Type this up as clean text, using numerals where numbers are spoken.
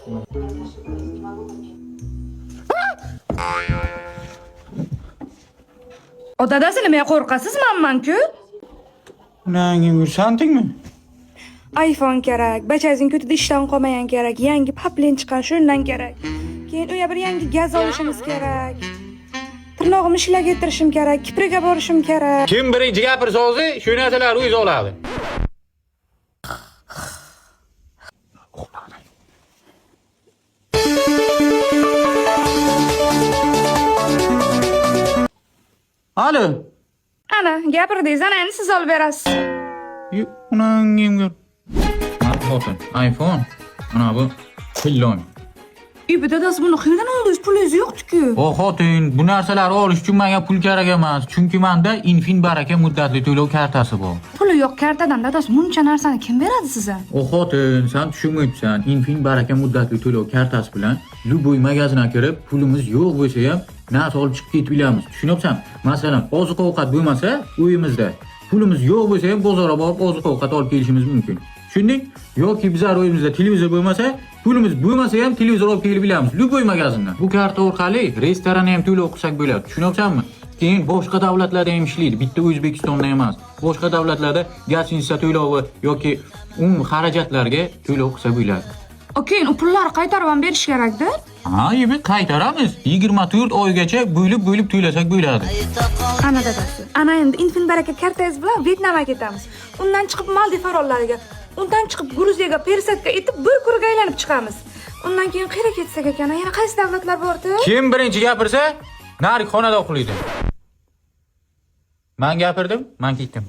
O dadasi nimaya qo'rqasiz mamman-ku? Unangim yursantingmi? iPhone kerak, bachazing ko'tida ishdan qolmagan kerak, yangi paplin chiqqan shundan kerak. Keyin u bir yangi gaz olishimiz kerak. Tirnog'imni ishlab keltirishim kerak, kipriga borishim kerak. Kim birinchi gapirsa o'zi shu narsalar o'zi oladi. Alo. Ana, gapirdingiz, ana endi siz olib berasiz. Unangim yur. Xotin, iPhone. Ana bu pillon. Bu dadasi buni qayerdan oldingiz? Pulingiz yo'qdi-ku. O xotin, bu narsalarni olish uchun menga pul kerak emas. Chunki menda Infin baraka muddatli to'lov kartasi bor. Puli yo'q kartadan dadasi buncha narsani kim beradi sizga? O xotin, sen tushunmayapsan. Infin baraka muddatli to'lov kartasi bilan Luboy magazinga kirib, pulimiz yo'q bo'lsa ham narsa olib chiqib ketib bilamiz. Tushunyapsan? Masalan, oziq-ovqat bo'lmasa, uyimizda pulimiz yo'q bo'lsa ham bozorga borib oziq-ovqat olib kelishimiz mumkin. Tushunding? Yoki bizlar uyimizda televizor bo'lmasa, pulimiz bo'lmasa ham televizor olib kelib bilamiz. Luboy magazindan. Bu karta orqali restoranni ham to'lov qilsak bo'ladi. Tushunyapsanmi? Keyin boshqa davlatlarda ham ishlaydi. Bitta O'zbekistonda emas. Boshqa davlatlarda gastiniца to'lovi yoki xarajatlarga to'lov qilsa bo'ladi. Keyin u pullarni qaytarib ham berish kerak-da. Ha, yeb qaytaramiz. 24 oygacha bo'lib to'lasak bo'ladi. Ana dadasi. Ana endi Infin baraka kartangiz bilan Vyetnamga ketamiz. Undan chiqib Maldiv orollariga, undan chiqib Gruziyaga, Persatga etib bir kurga aylanib chiqamiz. Undan keyin qayerga ketsak ekan? Yana qaysi davlatlar bor-ku? Kim birinchi gapirsa, nari xonada uxlaydi. Men gapirdim, men ketdim.